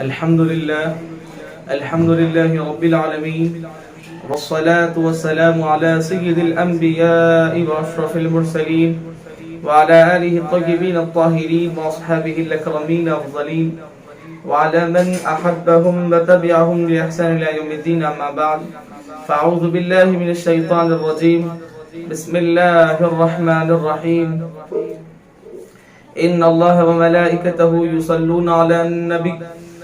الحمد لله رب العالمين، والصلاة والسلام على سيد الأنبياء وأشرف المرسلين وعلى آله الطيبين الطاهرين وأصحابه الأكرمين الأفضلين وعلى من أحبهم وتبعهم بإحسان إلى يوم الدين. أما بعد، فأعوذ بالله من الشيطان الرجيم. بسم الله الرحمن الرحيم. إن الله وملائكته يصلون على النبي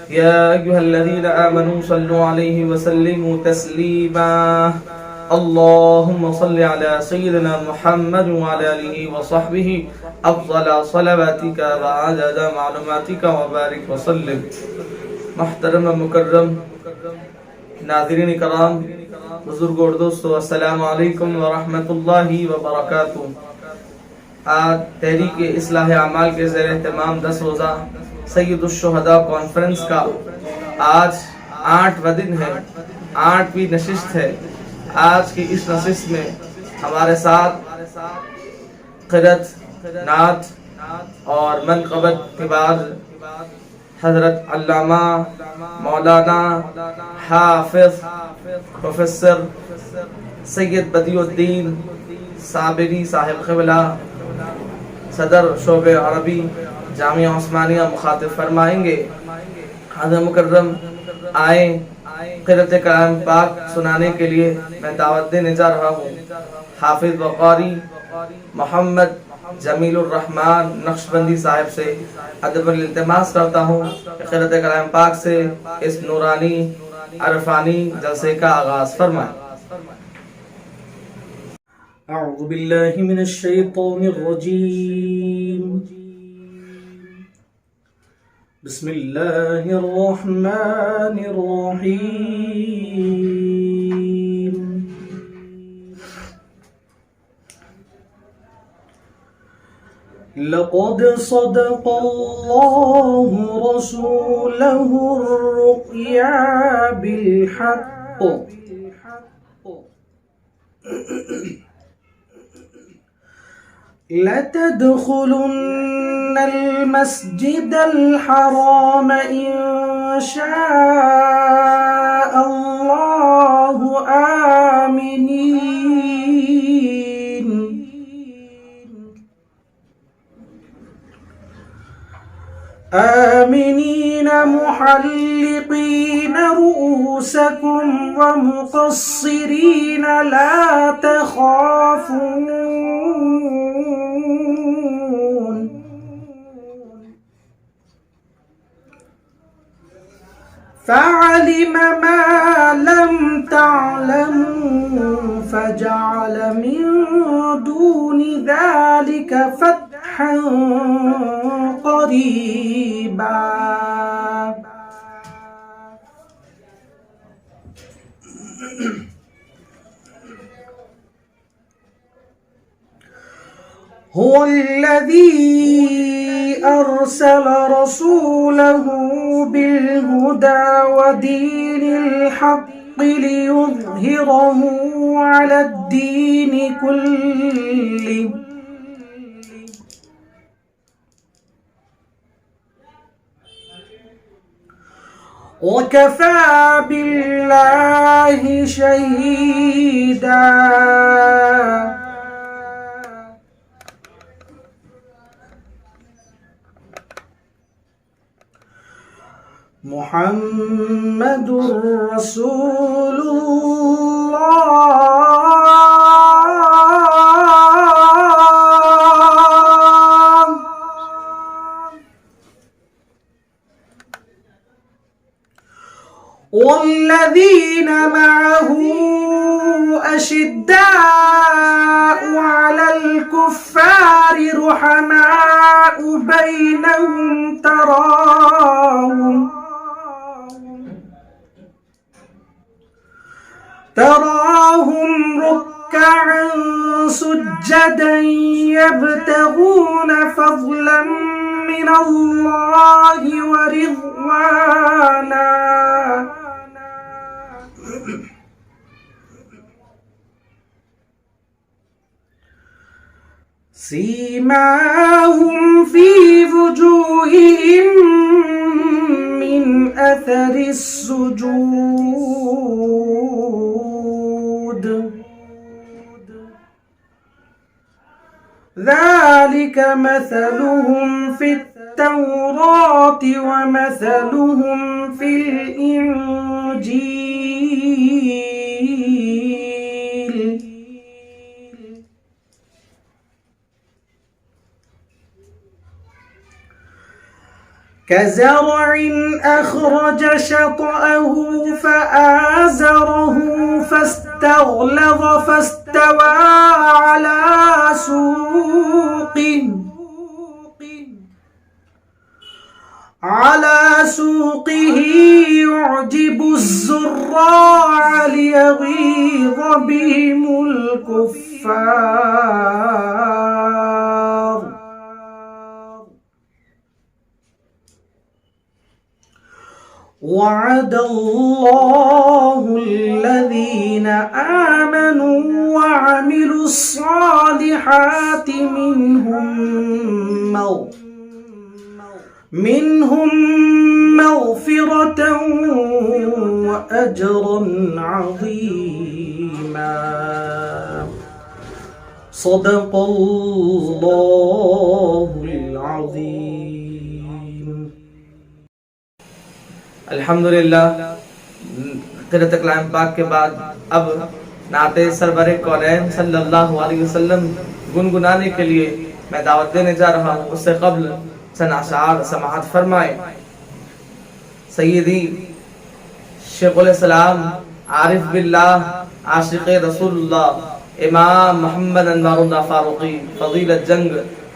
يا أيها الذين آمنوا صلوا عليه وسلموا تسليما. اللهم صل على سيدنا محمد وعلى آله وصحبه أفضل صلواتك وعدد معلوماتك وبارك وسلم. محترم مکرم ناظرین کرام، بزرگ اور دوستو، السلام علیکم ورحمۃ اللہ وبرکاتہ. آج تحریک اصلاح اعمال کے زیر اہتمام 10 روزہ سید الشہداء کانفرنس کا آج 8واں دن ہے، 8ویں نشست ہے. آج کی اس نشست میں ہمارے ساتھ قرأت، نعت اور منقبت کے بعد حضرت علامہ مولانا حافظ پروفیسر سید بدیع الدین صابری صاحب قبلہ صدر شعبہ عربی جامعہ عثمانیہ مخاطب فرمائیں گے. حضرت مکرم آئیں، قرأت کلام پاک سنانے کے لیے میں دعوت دینے جا رہا ہوں. حافظ و قاری محمد جمیل الرحمن نقشبندی صاحب سے ادب الالتماس کرتا ہوں کہ قرأت کلام پاک سے اس نورانی عرفانی جلسے کا آغاز فرمائیں. اعوذ باللہ من الشیطان الرجیم. بسم اللہ الرحمن الرحیم. لقد صدق اللہ رسولہ الرؤیا بالحق لتدخلن المسجد الحرام إن شاء الله آمنين محلقين رؤوسكم ومقصرين لا تخافون فعلم ما لم تعلموا فجعل من دون ذلك فتحا قريبا. هو الذي أرسل رسوله بالهدى ودين الحق ليظهره على الدين كله وكفى بالله شهيدا. محمد رسول الله والذين معه أشداء على الكفار رحماء بينهم تراهم ركعا سجدا يبتغون فضلا من الله ورضوانا سيماهم في وجوههم من أثر السجود ذلك مثلهم في التوراة ومثلهم في الإنجيل كزرع أخرج شطأه فآزره فاستغلظ فاستوى على سوقه يعجب الزراع ليغيظ بهم الكفار وعد الله الذين آمنوا وعملوا الصالحات منهم مغفرة وأجرا عظيما صدق الله العظيم. الحمدللہ قرأت کلام پاک کے بعد اب نعت سرور کونین صلی اللہ علیہ وسلم گنگنانے کے لیے میں دعوت دینے جا رہا ہوں. اس سے قبل چند اشعار سماعت فرمائیں. سیدی شیخ الاسلام عارف باللہ عاشق رسول اللہ امام محمد انوار اللہ فاروقی فضیلت جنگ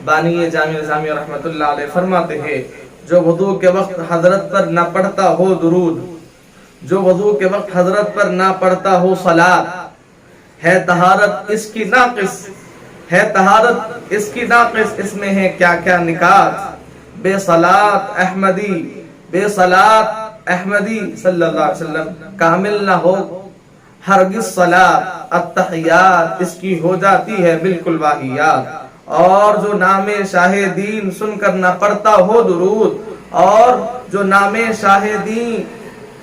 بانی جامع نظامی رحمت اللہ علیہ فرماتے ہیں جو وضو کے وقت حضرت پر نہ پڑھتا ہو درود، جو وضو کے وقت حضرت پر نہ پڑھتا ہو صلاۃ، ہے طہارت اس کی ناقص، ہے طہارت اس کی ناقص، اس میں ہے کیا کیا نکات. بے صلاۃ احمدی، بے صلاۃ احمدی صلی اللہ علیہ وسلم کامل نہ ہو ہرگز صلاۃ، التحیات اس کی ہو جاتی ہے بالکل واہیات. اور جو نام شاہ دین سن کر نہ پڑھتا ہو درود، اور جو نام شاہ دین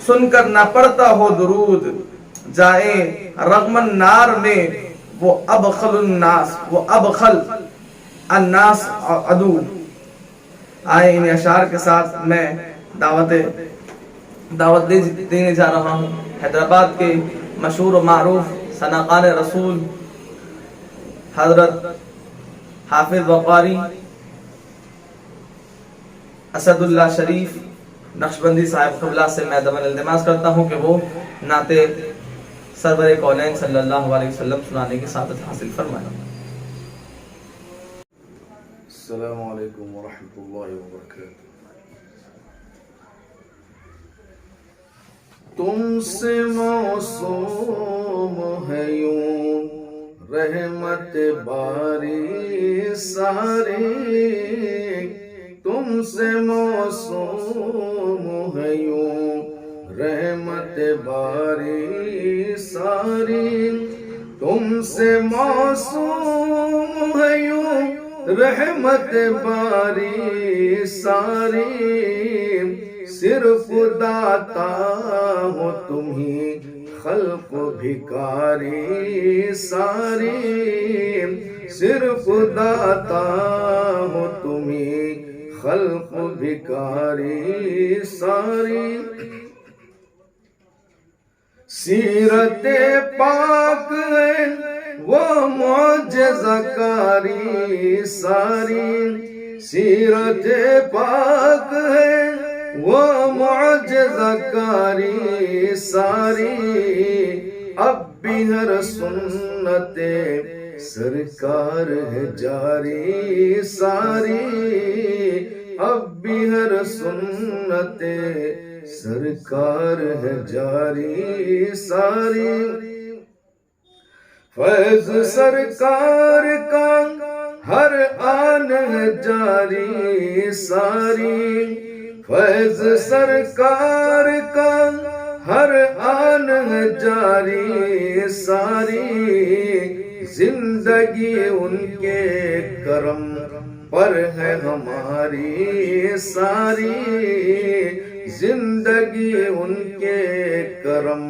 سن کر نہ پڑھتا ہو درود، جائے رغم النار میں وہ ابخل الناس عدو. آئے ان اشعار کے ساتھ میں دعوت دینے جا رہا ہوں حیدرآباد کے مشہور و معروف ثناقان رسول حضرت حافظ وقاری اسد اللہ شریف نقشبندی صاحب قبلہ سے میں دمن التماس کرتا ہوں کہ وہ نعت سرور کونین صلی اللہ علیہ وسلم سنانے کی سعادت حاصل فرمائیں. السلام علیکم ورحمۃ اللہ وبرکاتہ. تم سے موسوم ہے یوں رحمت باری ساری، تم سے موسوم ہے یوں رحمت باری ساری، تم سے موسوم ہے یوں رحمت باری ساری، صرف داتا ہو تم ہی خلق بھکاری ساری، صرف داتا ہو تم ہی خلق بھکاری ساری. سیرت پاک ہے وہ معجزہ کاری ساری، سیرت پاک ہے وہ معجزہ کاری ساری، اب بھی ہر سنت سرکار ہے جاری ساری، اب بھی ہر سنت سرکار ہے جاری ساری. فیض سرکار کا ہر آن ہے جاری ساری، فیض سرکار کا ہر آن ہے جاری ساری، زندگی ان کے کرم پر ہے ہماری ساری، زندگی ان کے کرم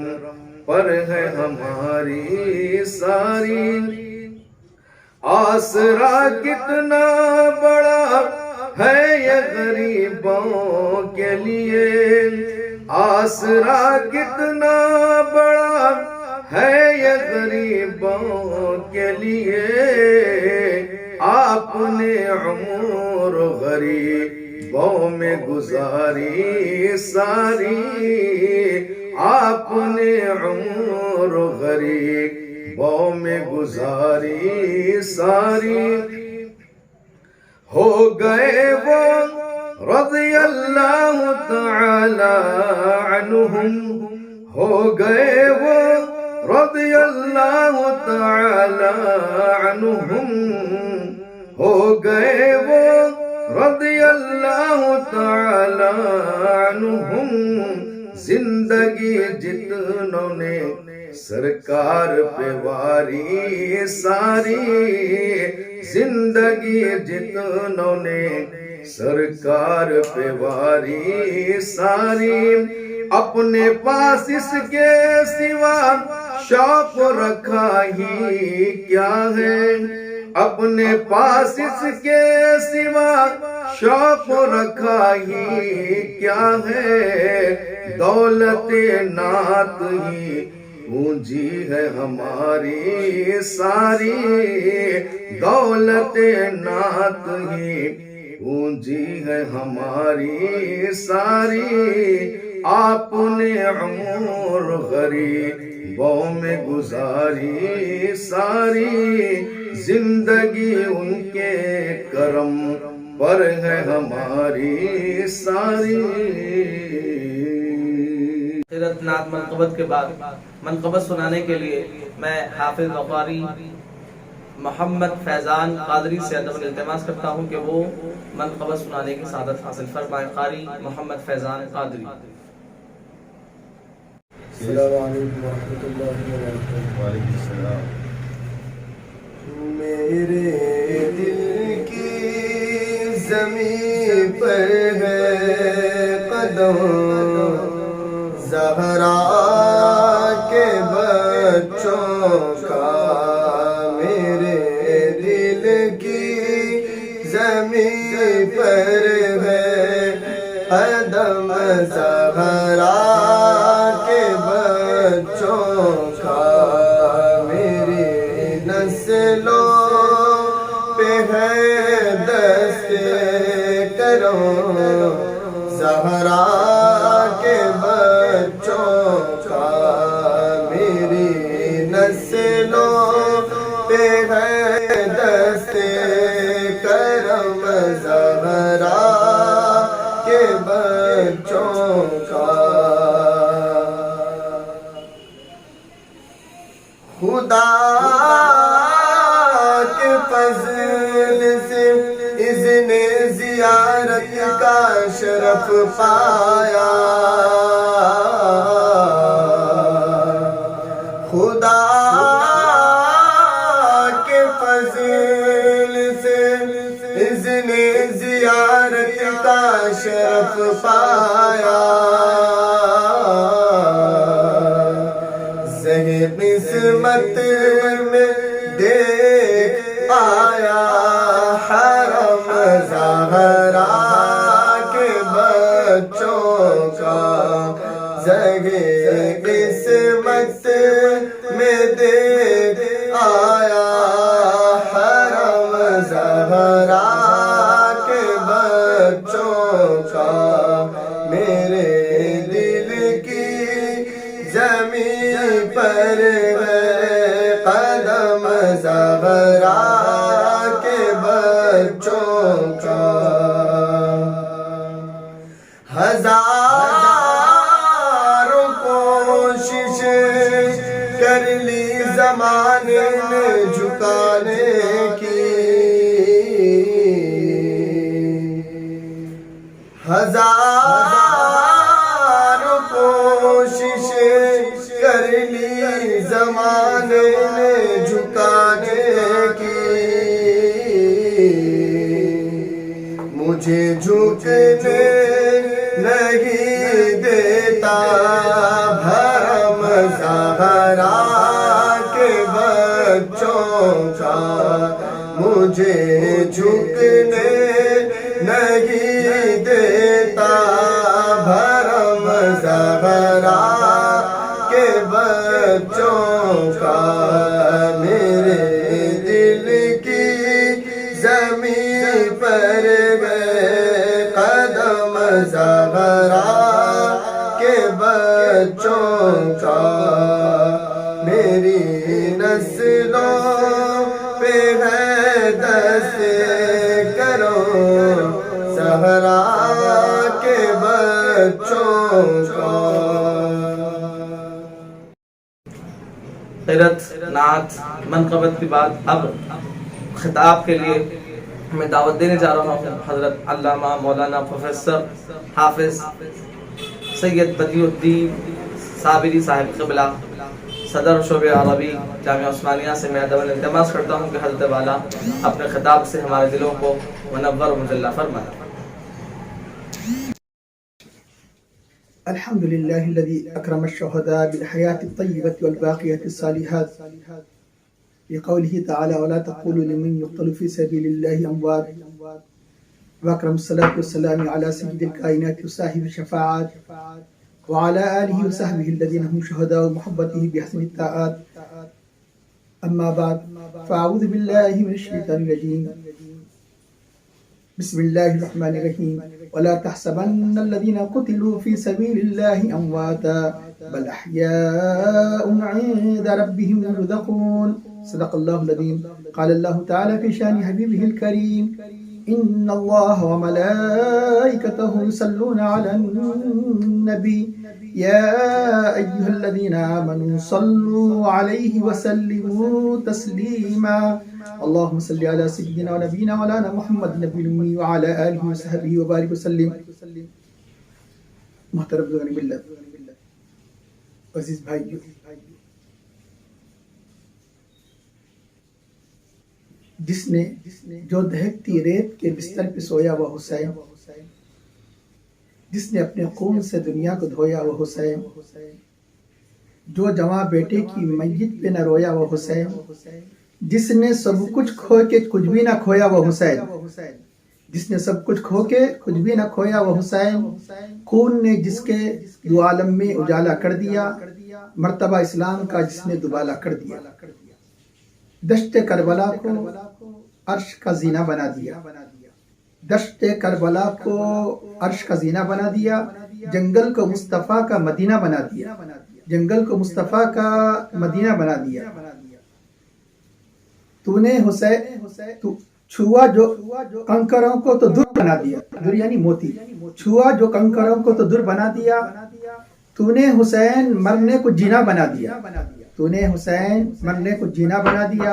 پر ہے ہماری ساری. آسرا کتنا بڑا ہے یہ غریبوں کے لیے، آسرا کتنا بڑا ہے یہ غریبوں کے لیے. آپ نے عمر غریبوں میں گزاری ساری، آپ نے عمر غریبوں میں گزاری ساری. ہو گئے وہ رضی اللہ تعالی عنہم، ہو گئے وہ رضی اللہ تعالی عنہم، ہو گئے وہ رضی اللہ تعالی عنہم. زندگی جتنوں نے سرکار پہ واری ساری، زندگی جتنوں نے سرکار پہ واری ساری. اپنے پاس اس کے سوا شوق رکھا ہی کیا ہے، اپنے پاس اس کے سوا شوق رکھا ہی کیا ہے. دولت نعت ہی پونجی ہے ہماری ساری، دولت نعت ہی پونجی ہے ہماری ساری. آپ نے عمر غریبوں میں گزاری ساری، زندگی ان کے کرم پر ہے ہماری ساری. سیرت نعت منقبت کے بعد منقبت سنانے کے لیے میں حافظ وقاری محمد فیضان قادری سے ادب التماس کرتا ہوں کہ وہ منقبت سنانے کی سعادت حاصل فرمائیں. قاری محمد فیضان قادری. السلام علیکم ورحمۃ اللہ وبرکاتہ. وعلیکم السلام. میرے دل کی زمین پر ہے قدم زہرا کے بچوں کا، میرے دل کی زمین پر ہے قدم زہرا کے بچوں کا، میری نسلوں پہ ہے دست کرم زہرا کے بچوں کا، میری نسلوں پہ ہے دست کرم زہرا کے بچوں کا. خدا کے فضل سے اذن زیارت کا شرف پایا، خدا کے فضل سے اذن زیارت کا شرف پایا. زہر قسمت میں دیکھ آیا حرم زہرا کے بچوں کا، زہر قسمت میں دیکھ آیا حرم زہرا کے بچوں کا، میرے دل کی زمین پر ہے قدم زہرا کے بچوں کا. ہزاروں کوشش کر لی زمانے نے جھکانے کی، ہزاروں کوشش کر لی زمانے نے جھکانے کی، مجھے جھکنے نہیں مجھے جھکنے نہیں دیتا بھرم زہرا کے بچوں کا، میرے دل کی زمین پر میں قدم زہرا کے بچوں کا، میری نسلوں پہ ہے دست کرو زہرا کے بچوں کا۔ غیرت، نعت، منقبت کی بات، اب خطاب کے لیے میں دعوت دینے جا رہا ہوں حضرت علامہ مولانا پروفیسر حافظ سید بدیع الدین صابری صاحب قبلہ، صدر شعبہ عربی جامعہ عثمانیہ سے میں ادب التماس کرتا ہوں کہ حضرت والا اپنے خطاب سے ہمارے دلوں کو منور و مجلہ فرمائے۔ الحمد لله الذي أكرم الشهداء بالحياة الطيبة والباقية الصالحات، بقوله تعالى ولا تقولوا لمن يقتل في سبيل الله أموات، وأكرم الصلاة والسلام على سيد الكائنات وصاحب الشفاعات وعلى آله وصحبه الذين هم شهداء محبته بحسن الطاعات. أما بعد، فأعوذ بالله من الشيطان الرجيم، بسم الله الرحمن الرحيم. ولا تحسبن الذين قتلوا في سبيل الله أمواتا بل أحياء عند ربهم يرزقون. صدق الله العظيم. قال الله تعالى في شان حبيبه الكريم إن الله وملائكته يصلون على النبي يا أيها الذين آمنوا صلوا عليه وسلموا تسليما. اللهم صل على سيدنا ونبينا مولانا محمد النبي الأمي وعلى آله وصحبه وبارك وسلم. محترم بزرگان ملت، عزیز بھائیو، جس نے جو دہکتی ریت کے بستر پہ سویا وہ حسین، جس نے اپنے خون سے دنیا کو دھویا وہ حسین، جو جواں بیٹے کی میت پہ نہ رویا وہ حسین، جس نے سب کچھ کھو کے کچھ بھی نہ کھویا وہ حسین، جس نے سب کچھ کھو کے کچھ بھی نہ کھویا وہ حسین، خون نے جس کے دو عالم میں اجالا کر دیا، مرتبہ اسلام کا جس نے دوبالا کر دیا، دشت کربلا کو عرش کا زینہ بنا دیا، دشت کربلا کو عرش کا زینہ بنا دیا، جنگل کو مصطفیٰ کا مدینہ بنا دیا، جنگل کو مصطفیٰ کا مدینہ بنا دیا۔ تو نے حسین چھوا جو کنکروں کو تو در بنا دیا، در یعنی موتی، چھوا جو کنکروں کو تو در بنا دیا، تو نے حسین مرنے کو جینا بنا دیا، تو نے حسین مرنے کو جینا بنا دیا،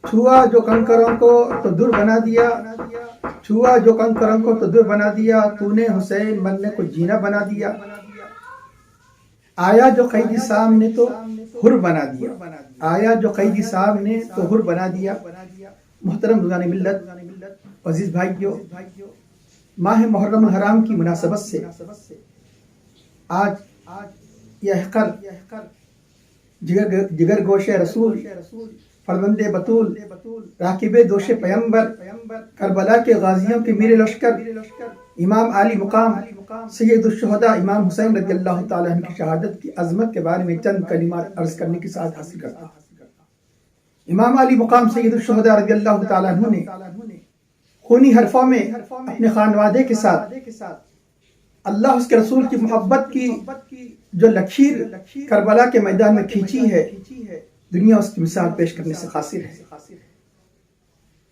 چھوا جو کنکروں کو تو در بنا دیا، چھوا جو کنکروں کو تو در بنا دیا، تو نے حسین مرنے کو جینا بنا دیا، آیا جو قیدی صاحب نے تو حر بنا دیا، آیا جو قیدی صاحب نے تو حر بنا دیا۔ محترم بزرگان ملت، عزیز بھائیو، ماہ محرم الحرام کی مناسبت سے آج یہ حقر جگر گوش رسول، فرزند بطول، راکب دوش پیمبر، کربلا کے غازیوں کے میر لشکر، امام عالی مقام سید الشہداء امام حسین رضی اللہ تعالیٰ عنہ کی شہادت کی عظمت کے بارے میں چند کلمات عرض کرنے کی سعادت حاصل کرتا ہوں۔ امام علی مقام سید الشہداء رضی اللہ تعالیٰ عنہ نے خونی حرفوں میں اپنے خانوادے کے ساتھ اللہ اس کے رسول کی محبت کی جو لکیر کربلا کے میدان میں کھینچی ہے، دنیا اس کی مثال پیش کرنے سے قاصر ہے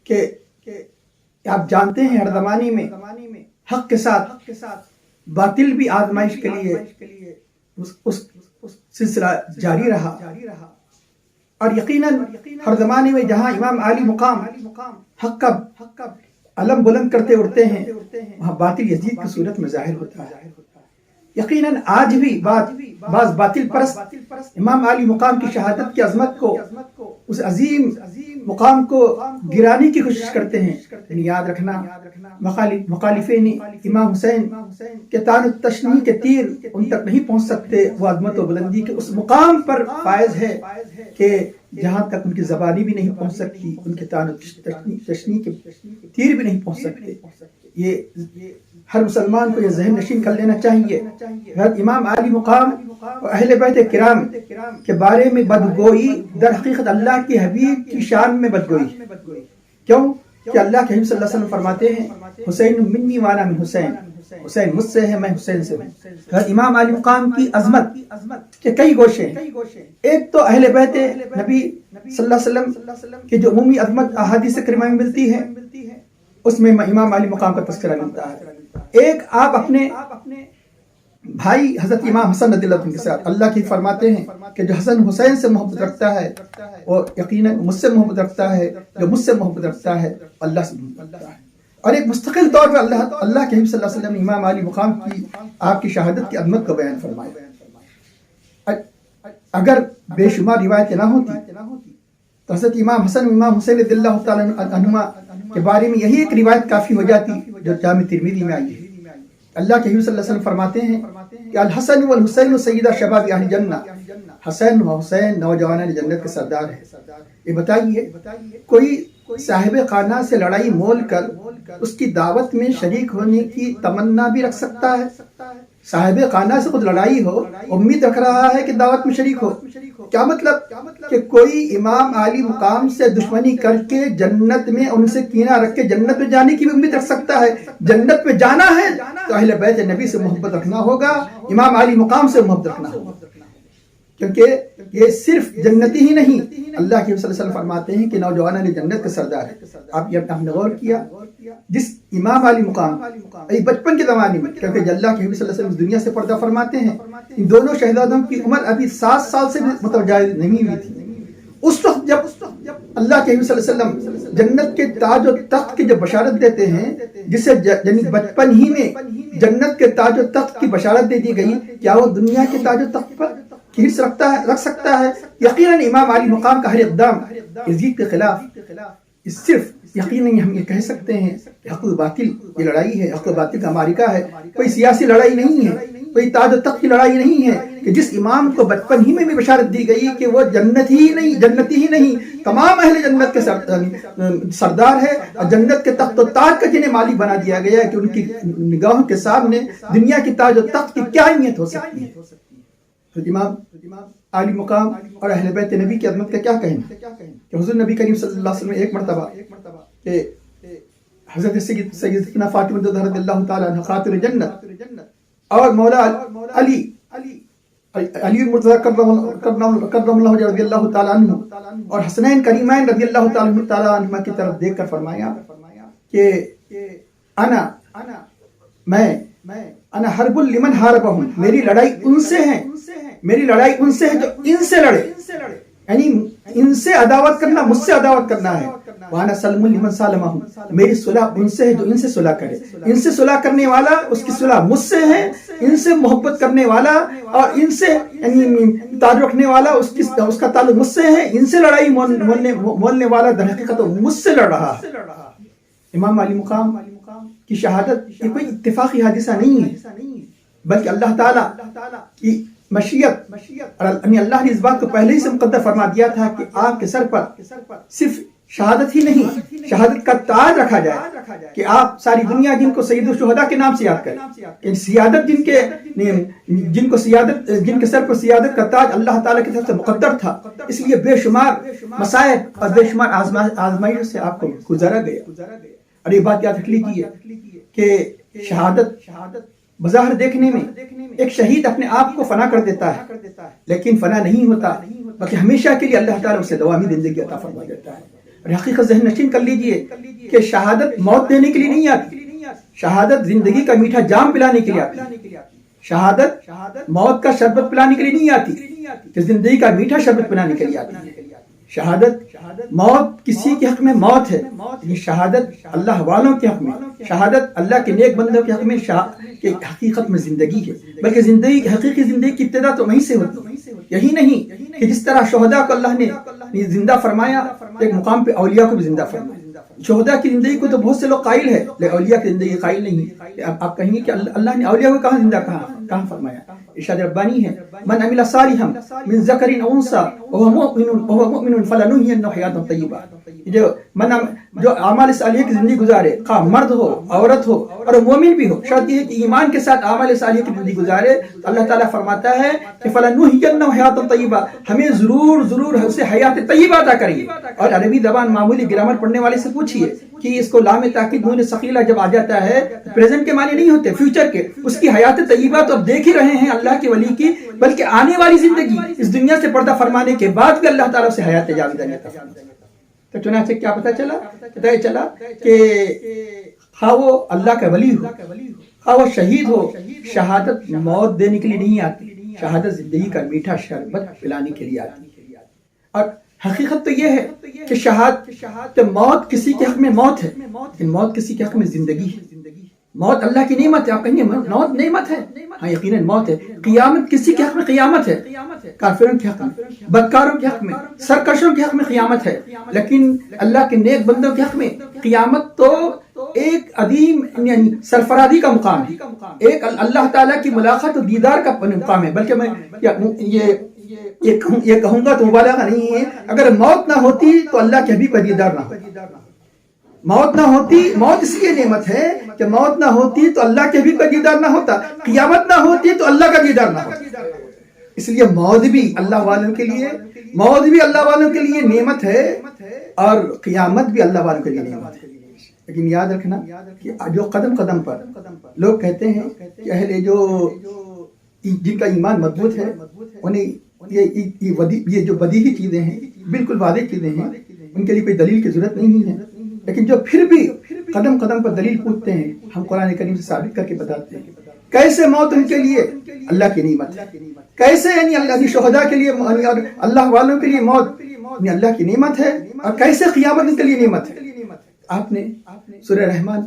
کہ آپ جانتے ہیں ہر زمانے میں حق کے ساتھ باطل بھی آزمائش کے لیے اس سلسلہ جاری رہا، اور یقیناً ہر زمانے میں جہاں امام علی مقام حق کا علم بلند کرتے اڑتے ہیں، وہاں باطل یزید کی صورت میں ظاہر ہوتا ہے۔ یقیناً آج بھی بعض باطل پرست امام علی مقام کی شہادت کی عظمت کو، اس عظیم مقام کو گرانے کی کوشش کرتے ہیں۔ یعنی یاد رکھنا، مخالفین امام حسین کے طعن و تشنیع کے تیر ان تک نہیں پہنچ سکتے، وہ عظمت و بلندی کے اس مقام پر فائز ہے کہ جہاں تک ان کی زبانی بھی نہیں پہنچ سکتی، ان کے طعن و تشنیع کے تیر بھی نہیں پہنچ سکتے۔ یہ ہر مسلمان کو یہ ذہن نشین کر لینا چاہیے۔ امام عالی مقام اور اہل بیت کرام کے بارے میں بدگوئی در حقیقت اللہ کے حبیب کی شان میں بدگوئی۔ کیوں کہ اللہ کے حبیب صلی اللہ علیہ وسلم فرماتے ہیں حسین منی وانا من حسین، حسین مجھ سے ہے میں حسین سے ہوں۔ امام علی مقام کی عظمت کے کئی گوشے ہیں۔ ایک تو اہل بیت نبی صلی اللہ علیہ وسلم کی جو عمومی عظمت احادیث کریمہ میں ملتی ہے، اس میں امام علی مقام کا تذکرہ ملتا ہے۔ ایک آپ اپنے بھائی حضرت امام حسن رضی اللہ عنہ کے ساتھ اللہ کی فرماتے ہیں کہ جو حسن حسین سے محبت رکھتا ہے وہ یقیناً مجھ سے محبت رکھتا ہے، جو مجھ سے محبت رکھتا ہے اللہ سے محبت رکھتا ہے۔ اور ایک مستقل طور پر اللہ کے حبیب صلی اللہ علیہ وسلم امام علی مقام کی آپ کی شہادت کی عظمت کو بیان فرمایا۔ اگر بے شمار روایتیں نہ ہوتی تو حضرت امام حسن و امام حسین رضی اللہ تعالیٰ عنہما کے بارے میں یہی ایک روایت کافی ہو جاتی جو جامع ترمذی میں آئی ہے۔ اللہ کے حبیب صلی اللہ علیہ وسلم فرماتے ہیں کہ الحسن والحسین سیدہ شباب اہل جنہ، حسن و حسین نوجوانان جنت کے سردار ہیں۔ یہ بتائیے کوئی صاحب خانہ سے لڑائی مول کر اس کی دعوت میں شریک ہونے کی تمنا بھی رکھ سکتا ہے؟ صاحب خانہ سے خود لڑائی ہو، امید رکھ رہا ہے کہ دعوت میں شریک ہو۔ کیا مطلب کہ کوئی امام عالی مقام سے دشمنی کر کے جنت میں ان سے کینہ رکھ کے جنت میں جانے کی بھی امید رکھ سکتا ہے؟ جنت میں جانا ہے تو اہل بیت نبی سے محبت رکھنا ہوگا، امام عالی مقام سے محبت رکھنا ہوگا، کیونکہ یہ صرف جنتی ہی نہیں، اللہ کے صلی اللہ علیہ وسلم فرماتے ہیں کہ نوجوانان جنت کے سردار ہیں۔ آپ یہ نے غور کیا جس امام علی مقام بچپن کے زمانے میں، کیونکہ اللہ کے حبیب صلی اللہ علیہ وسلم دنیا سے پردہ فرماتے ہیں، ان دونوں شہزادوں کی عمر ابھی 7 سال سے بھی متجاوز نہیں ہوئی تھی۔ اس وقت جب اللہ کے حبیب صلی اللہ علیہ وسلم جنت کے تاج و تخت کی جب بشارت دیتے ہیں، جسے یعنی بچپن ہی میں جنت کے تاج و تخت کی بشارت دے دی گئی، کیا وہ دنیا کے تاج و تخت پر رکھ سکتا ہے؟ یقیناً امام علی مقام کا ہر اقدام یزید کے خلاف صرف یقیناً ہم یہ کہہ سکتے ہیں کہ حق و باطل یہ لڑائی ہے، حق و باطل کا معرکہ ہے، کوئی سیاسی لڑائی نہیں ہے، کوئی تاج و تخت کی لڑائی نہیں ہے، کہ جس امام کو بچپن ہی میں بھی بشارت دی گئی کہ وہ جنتی ہی نہیں تمام اہل جنت کے سردار ہے، اور جنت کے تخت و تاج کا جنہیں مالک بنا دیا گیا ہے، کہ ان کی نگاہوں کے سامنے دنیا کی تاج و تخت کی کیا اہمیت ہو سکتی ہے۔ تو امام علی مقام اور اہل بیت نبی کی عظمت کا کیا کہنا کہ حضور نبی کریم صلی اللہ علیہ وسلم ایک مرتبہ کہ حضرت سیدنا فاطمہ رضی اللہ تعالیٰ عنہ خاتون جنت اور مولا علی مرتضی کرم اللہ رضی اللہ تعالیٰ عنہ اور حسنین کریمین رضی اللہ تعالیٰ عنہ کی طرف دیکھ کر فرمایا کہ انا حرب لمن حاربہم، میری لڑائی ان سے ہے جو ان سے لڑے، یعنی ان سے عداوت کرنا مجھ سے عداوت کرنا ہے۔ وانا سلم لمن سالمہم، میری صلح ان سے ہے جو ان سے صلح کرے، ان سے صلح کرنے والا اس کی صلح مجھ سے ہے، ان سے محبت کرنے والا اور ان سے یعنی تعلق رکھنے والا اس کا تعلق مجھ سے ہے، ان سے لڑائی مولنے والا در حقیقت مجھ سے لڑ رہا ہے۔ امام علی مقام کی شہادت یہ کوئی اتفاقی حادثہ نہیں ہے، بلکہ اللہ تعالیٰ کی مشیت، یعنی اللہ نے اس بات کو پہلے ہی سے مقدر فرما دیا تھا کہ آپ کے سر پر صرف شہادت ہی نہیں، شہادت کا تاج رکھا جائے، کہ آپ ساری دنیا جن کو سید الشہداء کے نام سے یاد کریں، سیادت جن کے سر پر سیادت کا تاج اللہ تعالیٰ کی طرف سے مقدر تھا، اس لیے بے شمار مصائب اور بے شمار آزمائشوں سے آپ کو گزارا گیا۔ اور یہ بات یاد رکھ لیجیے کہ شہادت بظاہر دیکھنے میں ایک شہید اپنے آپ کو فنا کر دیتا ہے، لیکن فنا نہیں ہوتا، بلکہ ہمیشہ کے لیے اللہ تعالیٰ اسے دوامی زندگی عطا فرما دیتا ہے۔ اور حقیقت ذہن نشین کر لیجئے کہ شہادت موت دینے کے لیے نہیں آتی، شہادت زندگی کا میٹھا جام پلانے کے لیے آتی، شہادت موت کا شربت پلانے کے لیے نہیں آتی، کہ زندگی کا میٹھا شربت پلانے کے لیے آتی ہے۔ شہادت موت کسی کے حق میں موت ہے، یہ شہادت اللہ والوں کے حق میں، شہادت اللہ کے نیک بندوں کے حق میں کہ حقیقت میں زندگی ہے، بلکہ زندگی حقیقی زندگی کی ابتدا تو وہیں سے ہوتی ہے۔ یہی نہیں کہ جس طرح شہداء کو اللہ نے زندہ فرمایا، ایک مقام پہ اولیاء کو بھی زندہ فرمایا۔ شہداء کی زندگی کو تو بہت سے لوگ قائل ہے، لیکن اولیاء کی زندگی قائل نہیں۔ آپ کہیں گے کہ اللہ نے اولیاء کو کہاں زندہ کہا؟ کہاں فرمایا؟ ارشاد ربانی ہے من عمل صالحا من ذکر او انثى وهو مؤمن فلنحيينه حیاتا طیبہ. جو اعمال صالحہ کی زندگی گزارے، خواہ مرد ہو عورت ہو اور مومن بھی ہو، شرط یہ ہے کہ ایمان کے ساتھ اعمال صالحہ کی زندگی گزارے، تو اللہ تعالیٰ فرماتا ہے کہ فلنحيينه حیاتا طیبہ، ہمیں ضرور اسے حیات طیبہ عطا کریں گے. اور عربی زبان معمولی گرامر پڑھنے والے سے پوچھیے کہ اس کو لام تاکید نون ثقیلہ جب آ جاتا ہے پریزنٹ کے معنی نہیں ہوتے، فیوچر کے. اس کی حیات طیبہ تو اب دیکھ ہی رہے ہیں اللہ کے ولی کی، بلکہ آنے والی زندگی اس دنیا سے پردہ فرمانے کے بعد بھی اللہ تعالیٰ سے حیات جاویدہ عطا فرماتا ہے. تو چنانچہ کیا پتہ چلا کہ خواہ وہ اللہ کا ولی ہو، خواہ وہ شہید ہو، شہادت موت دینے کے لیے نہیں آتی، شہادت زندگی کا میٹھا شربت پلانے کے لیے آتی ہے. اور حقیقت تو یہ ہے کہ شہادت موت کسی کے حق میں موت ہے، لیکن موت کسی کے حق میں زندگی ہے. موت اللہ کی نعمت ہے. آپ کہیں گے موت نعمت ہے، ہاں یقیناً موت ہے. قیامت کسی کے حق میں قیامت ہے، کافروں کے حق میں، بدکاروں کے حق میں، سرکشوں کے حق میں قیامت ہے. لیکن اللہ کے نیک بندوں کے حق میں قیامت تو ایک عظیم یعنی سرفرادی کا مقام ہے، ایک اللہ تعالیٰ کی ملاقات و دیدار کا مقام ہے. بلکہ میں یہ کہوں گا تو مبالغہ نہیں ہے، اگر موت نہ ہوتی تو اللہ کے حبیب کا دیدار نہ ہوتا. موت نہ ہوتی، موت اس لیے نعمت ہے کہ موت نہ ہوتی تو اللہ کے حبیب کا دیدار نہ ہوتا، قیامت نہ ہوتی تو اللہ کا دیدار نہ ہوتا. اس لیے موت بھی اللہ والوں کے لیے نعمت ہے اور قیامت بھی اللہ والوں کے لیے نعمت ہے. لیکن یاد رکھنا کہ جو قدم قدم پر لوگ کہتے ہیں کہ اہل جن کا ایمان مضبوط ہے انہیں یہ جو بدیہی چیزیں ہیں، بالکل واضح چیزیں ہیں، ان کے لیے کوئی دلیل کی ضرورت نہیں ہے. لیکن جو پھر بھی قدم قدم پر دلیل پوچھتے ہیں، ہم قرآن کریم سے ثابت کر کے بتاتے ہیں کیسے موت ان کے لیے اللہ کی نعمت ہے، کیسے یعنی اللہ کی شہداء کے لیے اور اللہ والوں کے لیے موت یعنی اللہ کی نعمت ہے، اور کیسے قیامت ان کے لیے نعمت ہے. آپ نے سورہ رحمان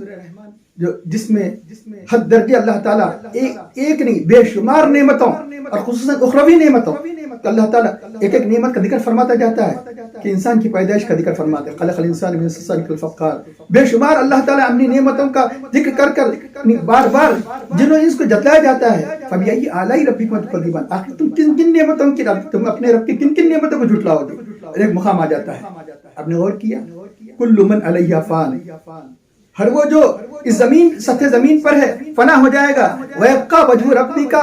جس میں حد درجے اللہ تعالیٰ ایک نہیں بے شمار نعمتوں اور خصوصاً اخروی نعمتوں اللہ تعالیٰ ایک نعمت کا ذکر فرماتا جاتا ہے کہ انسان کی پیدائش کا ذکر فرماتا ہے. خلق الانسان من صلصال کالفخار. بے شمار اللہ تعالیٰ اپنی نعمتوں کا ذکر کر بار بار جنہوں اس کو جتلایا جاتا ہے. فبأي آلاء ربكما تكذبان. آخر تم کن نعمتوں کی تم اپنے رب کی کن نعمتوں کو جھٹلاؤ گے. ایک مقام آ جاتا ہے. آپ نے غور کیا کل من علیہا فان، ہر وہ جو اس زمین سطح زمین پر ہے فنا ہو جائے گا. وَيَبْقَى وَجْهُ رَبِّكَ،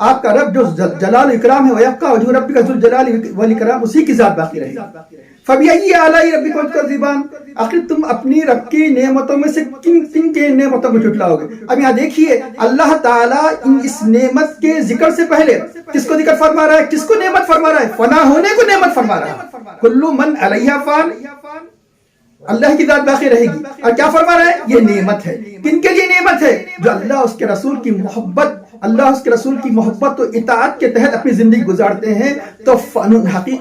آپ کا رب جو جلال و اکرام ہے، وَيَبْقَى وَجْهُ رَبِّكَ ذُو الجلال والإکرام، اسی کی ذات باقی رہے گی. فَبِأَيِّ آلَاءِ رَبِّكُمَا تُكَذِّبَانِ. آخر تم اپنی رب کی نعمتوں میں سے کن کے نعمتوں کو جھٹلاؤ گے. اب یہاں دیکھیے اللہ تعالیٰ اس نعمت کے ذکر سے پہلے کس کو ذکر فرما رہا ہے، کس کو نعمت فرما رہا ہے؟ فنا ہونے کو نعمت فرما رہا ہے. کل من علیہا فان، اللہ کی ذات باقی رہے گی. اور کیا فرما رہا ہے؟ یہ نعمت ہے. کن کے لیے نعمت ہے؟ جو اللہ اس کے رسول کی محبت، اللہ اس کے رسول کی محبت و اطاعت کے تحت اپنی زندگی گزارتے ہیں تو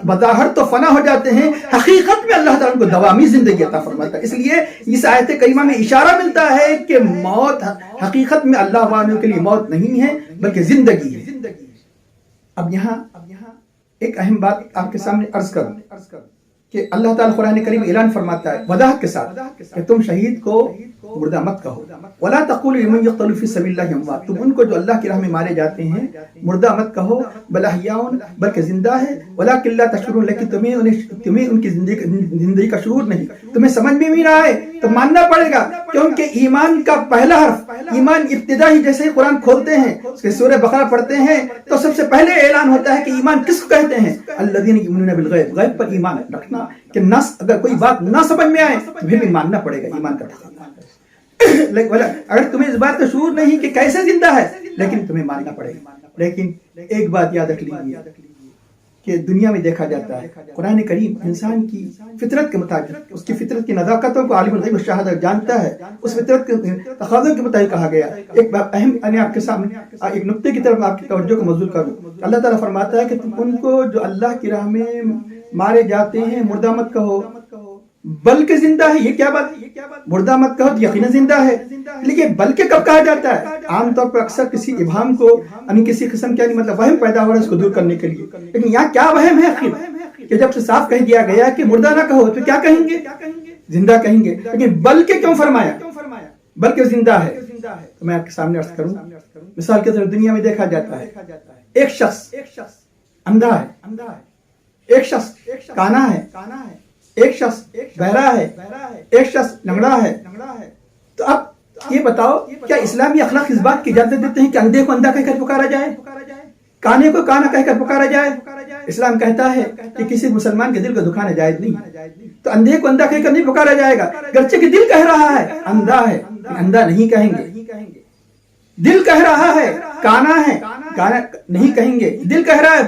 بظاہر تو فنا ہو جاتے ہیں، حقیقت میں اللہ تعالیٰ کو دوامی زندگی عطا فرماتا ہے. اس لیے اس آیت کریمہ میں اشارہ ملتا ہے کہ موت حقیقت میں اللہ والوں کے لیے موت نہیں ہے بلکہ زندگی ہے. اب یہاں ایک اہم بات آپ کے سامنے عرض کروں کہ اللہ تعالیٰ قرآن کریم اعلان فرماتا ہے وضاحت کے ساتھ کہ تم شہید کو مردہ مت کہو. وَلَا تَقُولُوا لِمَنْ يُقْتَلُ فِي سَبِيلِ اللَّهِ أَمْوَاتٌ. تم ان کو جو اللہ کی راہ میں مارے جاتے ہیں مردہ مت کہو، بل احیاء، بلکہ زندہ ہے. وَلَٰكِن لَا تَشْعُرُونَ. لیکن تمہیں ان کی زندگی کا شعور نہیں، تمہیں سمجھ میں بھی نہ آئے تو ماننا پڑے گا. کیونکہ ایمان کا پہلا حرف، ایمان ابتدا ہی جیسے ہی قرآن کھولتے ہیں، اس کے سورہ بقرہ پڑھتے ہیں تو سب سے پہلے اعلان ہوتا ہے کہ ایمان کس کو کہتے ہیں؟ الذین یؤمنون بالغیب. غیب پر ایمان رکھنا کہ اگر کوئی بات نہ سمجھ میں آئے تو پھر بھی ماننا پڑے گا. ایمان کا تقاضا. اگر تمہیں اس بات کا شعور نہیں کہ کیسے زندہ ہے لیکن تمہیں ماننا پڑے گا. لیکن ایک بات یاد رکھ لیجیے کہ دنیا میں دیکھا جاتا ہے قرآن کریم انسان کی فطرت کے مطابق، اس کی فطرت کی نزاکتوں کو عالم الغیب والشہادہ جانتا ہے، اس فطرت کے تقاضوں کے مطابق کہا گیا. ایک اہم آپ کے سامنے ایک نقطے کی طرف آپ کی توجہ کو مبذول کروں. اللہ تعالیٰ فرماتا ہے کہ تم ان کو جو اللہ کی راہ میں مارے جاتے ہیں مردہ مت کہو بلکہ زندہ ہے. یہ کیا بات؟ مردہ مت کہو تو یقیناً زندہ ہے. لیکن بلکہ کب کہا جاتا ہے؟ عام طور پر اکثر کسی ابہام کو یعنی کسی قسم کا مطلب وہم پیدا ہو رہا ہے اس کو دور کرنے کے لیے. لیکن یہاں کیا وہم ہے آخر کہ جب سے صاف کہہ دیا گیا کہ مردہ نہ کہو تو کیا کہیں گے؟ زندہ کہیں گے. لیکن بلکہ کیوں فرمایا؟ بلکہ زندہ ہے. تو میں آپ کے سامنے عرض کروں مثال کے طور دنیا میں دیکھا جاتا ہے ایک شخص اندھا ہے، ایک شخص کانا ہے، ایک شخص بہرا ہے، ایک شخص لنگڑا ہے. تو اب یہ بتاؤ کیا اسلامی اخلاق اس بات کی اجازت دیتے ہیں کہ اندھے کو اندھا کہہ کر پکارا جائے، کانے کو کانا کہہ کر پکارا جائے؟ اسلام کہتا ہے کہ کسی مسلمان کے دل کو دکھانا جائز نہیں. تو اندھے کو اندھا کہہ کر نہیں پکارا جائے گا، گرچہ کہ دل کہہ رہا ہے اندھا ہے، اندھا نہیں کہیں گے. دل کہہ رہا ہے کانا ہے، کانا نہیں کہیں گے. دل کہہ رہا ہے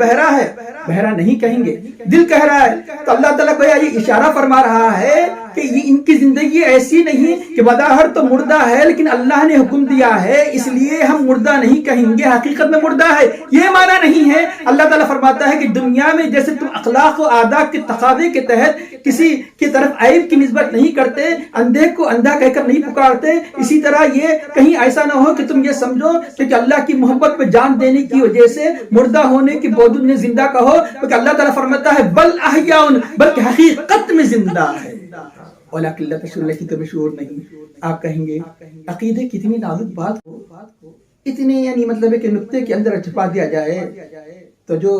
بہرا نہیں کہیں گے. دل کہہ رہا ہے تو اللہ تعالیٰ کو یہ اشارہ فرما رہا ہے کہ یہ ان کی زندگی ایسی نہیں کہ بظاہر تو مردہ ہے لیکن اللہ نے حکم دیا ہے اس لیے ہم مردہ نہیں کہیں گے، حقیقت میں مردہ ہے. یہ معنی نہیں ہے. اللہ تعالیٰ فرماتا ہے کہ دنیا میں جیسے تم اخلاق و آداب کے تقاضے کے تحت کسی کی طرف عیب کی نسبت نہیں کرتے، اندھے کو اندھا کہہ کر نہیں پکارتے، اسی طرح یہ کہیں ایسا نہ ہو کہ تم یہ سمجھو کہ اللہ کی محبت میں جان دینے کی وجہ سے مردہ ہونے کی باوجود نے زندہ کہو، کیونکہ اللہ تعالیٰ فرماتا ہے بل احیاء، بلکہ حقیقت میں زندہ ہے. ولیکن لا تشعرون، لیکن تمہیں شعور نہیں. آپ کہیں گے عقیدے کی اتنی نازک بات کو اتنے یعنی مطلب ہے کہ نقطے کے اندر چھپا دیا جائے تو جو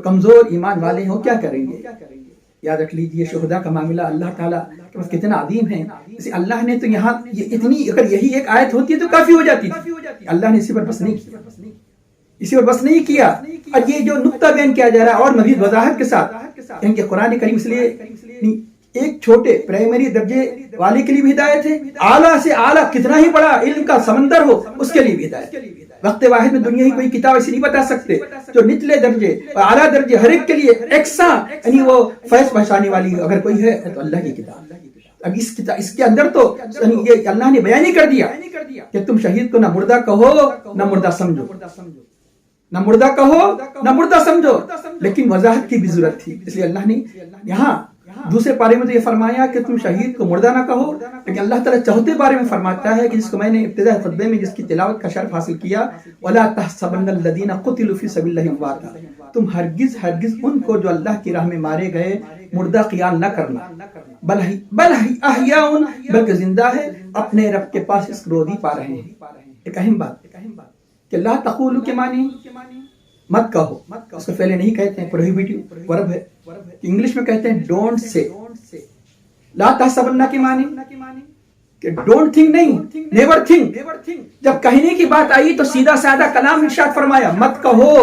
کمزور ایمان والے ہیں وہ کیا کریں گے؟ یاد رکھ لیجئے شہداء کا معاملہ اللہ تعالیٰ کے پاس کتنا عظیم ہے. اسے اللہ نے تو یہاں اتنی، اگر یہی ایک آیت ہوتی ہے تو کافی ہو جاتی تھی. اللہ نے اسی پر بس نہیں کیا، اسی پر بس نہیں کیا. اور یہ جو نقطہ بیان کیا جا رہا ہے اور مزید وضاحت کے ساتھ ان کے قرآن کریم اس لیے ایک چھوٹے پرائمری درجے والے کے لیے بھی ہدایت ہے، اعلیٰ سے اعلیٰ کتنا ہی بڑا علم کا سمندر ہو اس کے لیے بھی ہدایت. وقت واحد میں دنیا ہی کوئی کتاب ایسی نہیں بتا سکتے جو نچلے درجے اور اعلیٰ درجے ہر ایک کے لیے یکساں یعنی وہ فیض پہنچانے والی اگر کوئی ہے تو اللہ کی کتاب. اب اس کے اندر تو یہ اللہ نے بیان ہی کر دیا کہ تم شہید کو نہ مردہ کہو نہ مردہ سمجھو، نہ مردہ کہو نہ مردہ سمجھو. لیکن وضاحت کی بھی ضرورت تھی، اس لیے اللہ نے یہاں دوسرے پارے میں تو یہ فرمایا کہ تم شہید کو مردہ نہ کہو، لیکن اللہ تعالیٰ چوتھے بارے میں فرماتا ہے کہ جس کو میں نے ابتدائی خطبے میں جس کی تلاوت کا شرف حاصل کیا، وَلَا تَحْسَبَنَّ الَّذِينَ قُتِلُوا فِي سَبِيلِ اللَّهِ أَمْوَاتًا، تم ہرگز ان کو جو اللہ کی راہ میں مارے گئے مردہ خیال نہ کرنا، بل احیاء، بلکہ زندہ ہے، اپنے رب کے پاس اس روزی پا رہے ہیں. ایک اہم بات کہ لا تقولوا کے معنی مت کہو، اس کو پہلے نہیں کہتے ہیں، پروہیبیٹو ورب ہے، انگلش میں کہتے ہیں ڈونٹ سے. لا تحسبن کے معنی کہ ڈونٹ تھنک نہیں، نیور تھنک. جب کہنے کی بات آئی تو سیدھا سادہ کلام ارشاد فرمایا مت کہو.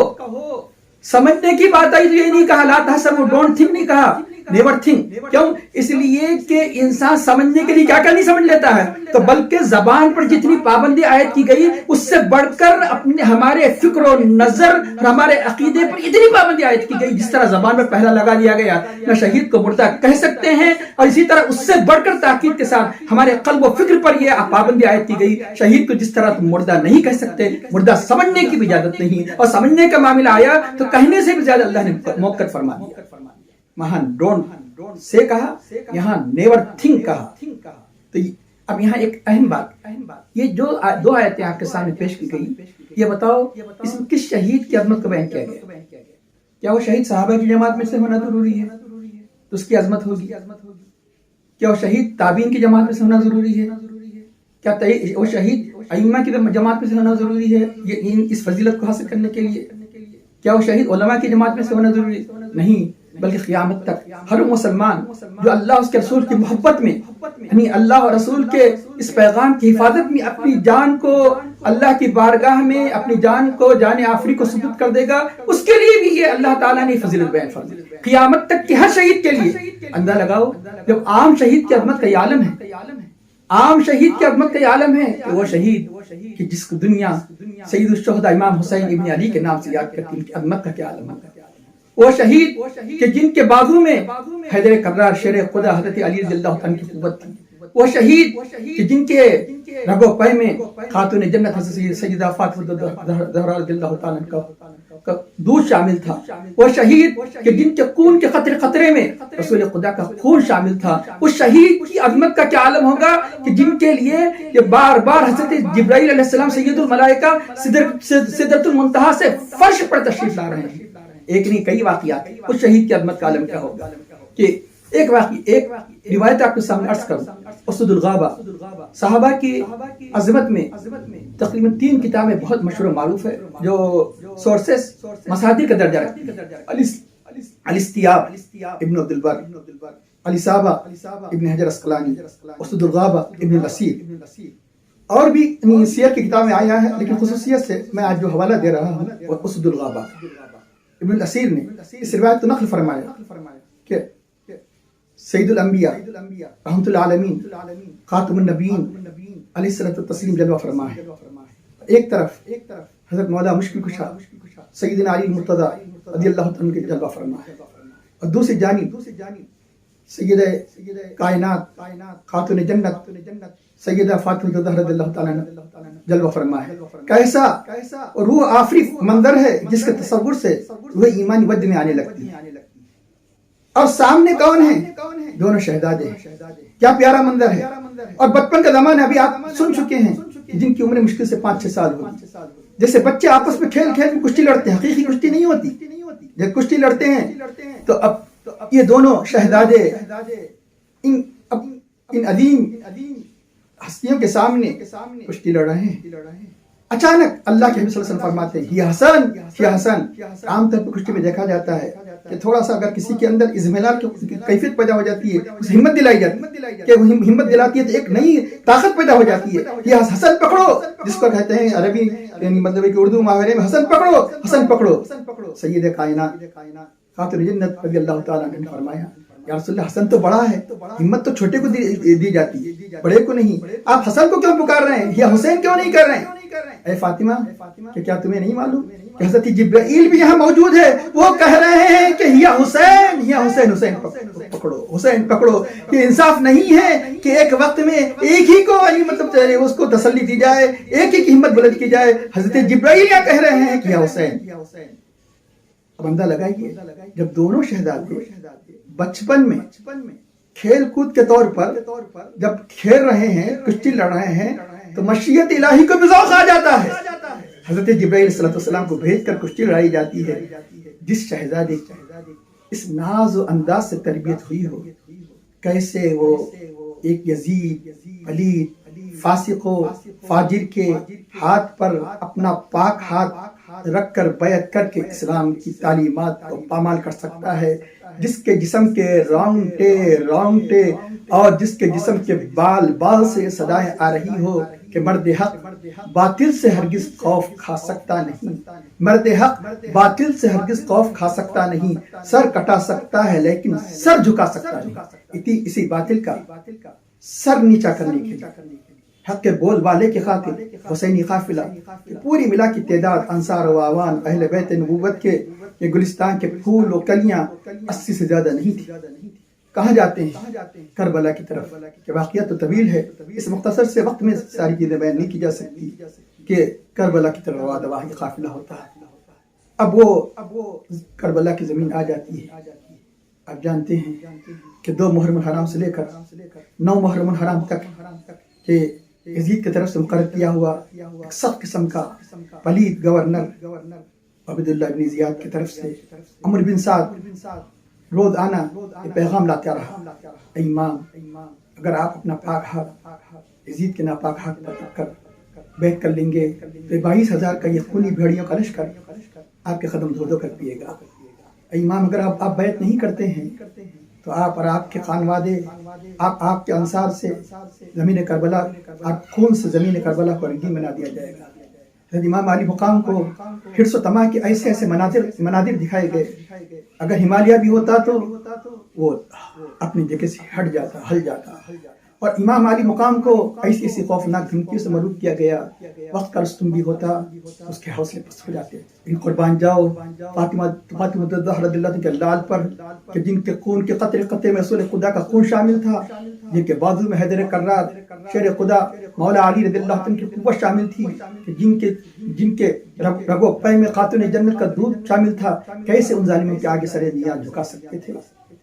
سمجھنے کی بات آئی تو یہ نہیں کہا لا تحسبوا، ڈونٹ تھنک نہیں کہا، نیور تھنک. کیوں؟ اس لیے کہ انسان سمجھنے کے لیے کیا نہیں سمجھ لیتا ہے، تو بلکہ زبان پر جتنی پابندی عائد کی گئی اس سے بڑھ کر اپنے ہمارے فکر و نظر اور ہمارے عقیدے پر اتنی پابندی عائد کی گئی. جس طرح زبان پر پہلا لگا دیا گیا نہ شہید کو مردہ کہہ سکتے ہیں، اور اسی طرح اس سے بڑھ کر تاکید کے ساتھ ہمارے قلب و فکر پر یہ پابندی عائد کی گئی شہید کو جس طرح تم مردہ نہیں کہہ سکتے، مردہ سمجھنے کی بھی اجازت نہیں. اور سمجھنے کا معاملہ آیا تو کہنے سے بھی زیادہ اللہ نے موقع فرما دیا. وہاں ڈونٹ سے کہا، یہاں نیور تھنک کہا. تو اب یہاں ایک اہم بات، یہ جو دو آیتیں آپ کے سامنے پیش کی گئی، یہ بتاؤ اس میں کس شہید کی عظمت کو بیان کیا گیا؟ کیا وہ شہید صحابہ کی جماعت میں سے ہونا ضروری ہے تو اس کی عظمت ہوگی؟ کیا وہ شہید تابعین کی جماعت میں سے ہونا ضروری ہے؟ کیا وہ شہید ائمہ کی جماعت میں سے ہونا ضروری ہے یہ اس فضیلت کو حاصل کرنے کے لیے؟ کیا وہ شہید علماء کی جماعت میں سے ہونا ضروری ہے؟ نہیں، بلکہ قیامت تک ہر مسلمان جو اللہ اس کے رسول کی محبت میں یعنی اللہ اور رسول کے اس پیغام کی حفاظت میں اپنی جان کو اللہ کی بارگاہ میں اپنی جان کو جان آفری کو سپرد کر دے گا، اس کے لیے بھی یہ اللہ تعالیٰ نے فضیلت بیان فرمائی. قیامت تک کی ہر شہید کے لیے اندازہ لگاؤ، جب عام شہید کی عظمت کا یہ عالم ہے، عام شہید کی عظمت کا یہ عالم ہے کہ وہ شہید کہ جس کو دنیا سید الشہداء امام حسین ابن علی کے نام سے یاد کرتی، ان کی عظمت کا کیا عالم ہے. وہ شہید کہ جن کے بازو میں حیدر کرار شیر خدا حضرت علی رضی اللہ عنہ کی قوت تھی. وہ شہید کہ جن کے رگو پے میں خاتون جنت حضرت سیدہ فاطمہ زہرا رضی اللہ تعالیٰ کا دودھ شامل تھا. وہ شہید کہ جن کے خون کے قطرے قطرے میں رسول خدا کا خون شامل تھا. اس شہید کی عظمت کا کیا عالم ہوگا کہ جن کے لیے یہ بار بار حضرت جبرائیل علیہ السلام سید الملائکہ سدرۃ المنتہا سے فرش پر تشریف لا رہے ہیں. ایک نہیں کئی واقعات. اس شہید کی عظمت کا عالم کیا ہوگا کہ ایک روایت آپ کے سامنے عرض کروں. اسد الغابہ صحابہ کی عظمت میں تقریباً 3 کتابیں بہت مشہور و معروف ہے جو سورسز مصادر کا درجہ رکھتی ہیں. الاستیاب ابن عبد البر، الاصابہ ابن حجر اسقلانی، اسد الغابہ ابن الاسیر، اور بھی سیر کی کتابیں آیا ہے، لیکن خصوصیت سے میں آج جو حوالہ دے رہا ہوں وہ اسد الغابہ. ابن الاسیر نے اس روایت کو نقل فرمایا کہ سید الانبیاء رحمت العالمین خاتم النبیین علیہ الصلوۃ والتسلیم جلوہ فرما ہے. ایک طرف حضرت مولا مشکل کشا سیدنا علی مرتضی رضی اللہ عنہ کے جلوہ فرما ہے، اور دوسری جانب سید کائنات خاتون جنت سیدہ فاطمہ الزہرا رضی اللہ تعالیٰ عنہ جلوہ فرما ہے. کیسا روح آفری منظر ہے جس کے تصور سے روح ایمانی ود میں آنے لگتی ہے. اور سامنے کون ہے؟ دونوں شہزادے ہیں. کیا پیارا منظر ہے. اور بچپن کا زمانہ ابھی آپ سن چکے ہیں جن کی عمر مشکل سے 5-6 سال ہوگی. جیسے بچے آپس میں کھیل میں کشتی لڑتے ہیں، حقیقی کشتی نہیں ہوتی. جب کشتی لڑتے ہیں تو اب یہ دونوں شہزادے ان عظیم ہستیوں کے سامنے کشتی لڑ رہے ہیں. اچانک اللہ کے حبیب صلی اللہ علیہ وسلم فرماتے ہیں یا حسن. عام طور پر کشتی میں دیکھا جاتا ہے کہ تھوڑا سا اگر کسی کے اندر اضمحلال کی کیفیت پیدا ہو جاتی ہے، اسے ہمت دلائی جاتی ہے کہ وہ ہمت دلاتی ہے تو ایک نئی طاقت پیدا ہو جاتی ہے. یہ حسن پکڑو جس کو کہتے ہیں عربی یعنی مطلب کہ اردو محاورے میں حسن پکڑو. سید کائنات خاتون جنت رضی اللہ تعالیٰ عنہ نے فرمایا یا رسول اللہ حسن تو بڑا ہے، ہمت تو چھوٹے کو دی جاتی ہے، بڑے کو نہیں. آپ حسن کو کیوں پکار رہے ہیں یا حسین کیوں نہیں کر رہے ہیں؟ اے فاطمہ کہ کیا تمہیں نہیں معلوم کہ حضرت جبرائیل بھی یہاں موجود ہے، وہ کہہ رہے ہیں کہ یا حسین پکڑو. یہ انصاف نہیں ہے کہ ایک وقت میں ایک ہی کو مطلب اس کو تسلی دی جائے، ایک ہی کی ہمت بلند کی جائے. حضرت جبرائیل کیا کہہ رہے ہیں کہ یا حسین. اب اندازہ لگائیے جب دونوں شہزادے بچپن میں کھیل کود کے طور پر جب کھیل رہے ہیں، کشتی لڑ رہے ہیں، تو مشیت الہی کو بھی ذوق آ جاتا ہے. حضرت جبرائیل علیہ السلام کو بھیج کر کشتی لڑائی جاتی ہے. جس شہزادے اس ناز و انداز سے تربیت ہوئی ہو، کیسے وہ ایک یزید پلید فاسق و فاجر کے ہاتھ پر اپنا پاک ہاتھ رکھ کر بیعت کر کے اسلام کی تعلیمات کو پامال کر سکتا ہے. جس کے جسم کے رونگٹے اور جس کے جسم کے بال سے صدائیں آ رہی ہو کہ مرد حق باطل سے ہرگز خوف کھا سکتا نہیں. مرد حق باطل سے ہرگز خوف کھا سکتا نہیں. سر کٹا سکتا ہے لیکن سر جھکا سکتا نہیں. اسی باطل کا سر نیچا کرنے کے لیے حق کے بول والے کے خاطر حسینی قافلہ پوری ملا کی تعداد انصار و اعوان اہل بیت نبوت کے یہ گلستان کے پھول و کلیاں 80 سے زیادہ نہیں تھی. کہاں جاتے ہیں؟ کربلا کی طرف. کہ واقعہ تو طویل ہے، اس مختصر سے وقت میں ساری چیزیں بیان نہیں کی جا سکتی کہ کربلا کی طرف روا دوا یہ قافلہ ہوتا ہے. اب وہ کربلا کی زمین آ جاتی ہے. آپ جانتے ہیں کہ 2 محرم الحرام سے لے کر 9 محرم الحرام تک کہ یزید کی طرف سے مقرر کیا ہوا ایک سخت قسم کا پلید گورنر عبداللہ بن زیاد کی طرف سے عمر بن سعد روز آنا یہ پیغام لاتا رہا. اے امام، اگر آپ اپنا پاک ہاتھ یزید کے ناپاک ہاتھ پر رکھ کر بیعت کر لیں گے تو 22,000 کا یہ خونی بھیڑیوں کا لشکر آپ کے قدم دھو کر پیے گا. اے امام، اگر آپ بیعت نہیں کرتے ہیں تو آپ اور آپ کے خانوادے آپ کے انصار سے زمین کربلا، آپ خون سے زمین کربلا کو رنگین بنا دیا جائے گا. حضرت امام علی مقام کو حرص و طمع کے ایسے مناظر دکھائے گئے. اگر ہمالیہ بھی ہوتا تو وہ اپنی جگہ سے ہل جاتا. اور امام علی مقام کو ایسی خوفناک دھمکیوں سے مروب کیا گیا. وقت کا رستم بھی ہوتا اس کے حوصلے پست ہو جاتے. ان قربان جاؤ فاطمہ الزہرا رضی اللہ عنہا کے لال پر کہ جن کے خون کے قطرے قطرے میں رسول خدا کا خون شامل تھا، جن کے بازو میں حیدر کرار شیر خدا مولا علی رضی اللہ عنہ کی قوت شامل تھی، کہ جن کے رگو پے میں خاتون جنت کا دودھ شامل تھا. کیسے ان ظالموں کے آگے سر نیاز جھکا سکتے تھے؟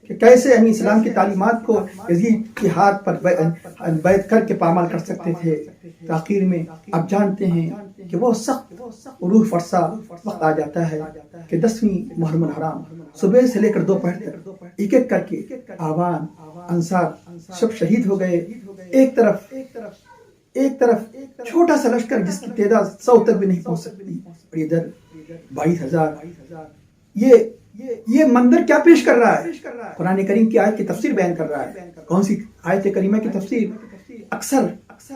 کہ کیسے اسلام کی تعلیمات کو یزید کے ہاتھ پر بیعت کر کے پامال کر سکتے تھے؟ تاخیر میں آپ جانتے ہیں کہ وہ سخت روح فرسا وقت آ جاتا ہے کہ 10ویں محرم الحرام صبح سے لے کر دوپہر تک ایک ایک کر کے آوان انصار سب شہید ہو گئے. ایک طرف چھوٹا سا لشکر جس کی تعداد 100 تک بھی نہیں پہنچ سکتی، اور ادھر 22,000. یہ منظر کیا پیش کر رہا ہے؟ قرآن کریم کی آیت کی تفسیر بیان کر رہا ہے. کون سی آیت کریمہ کی تفسیر؟ اکثر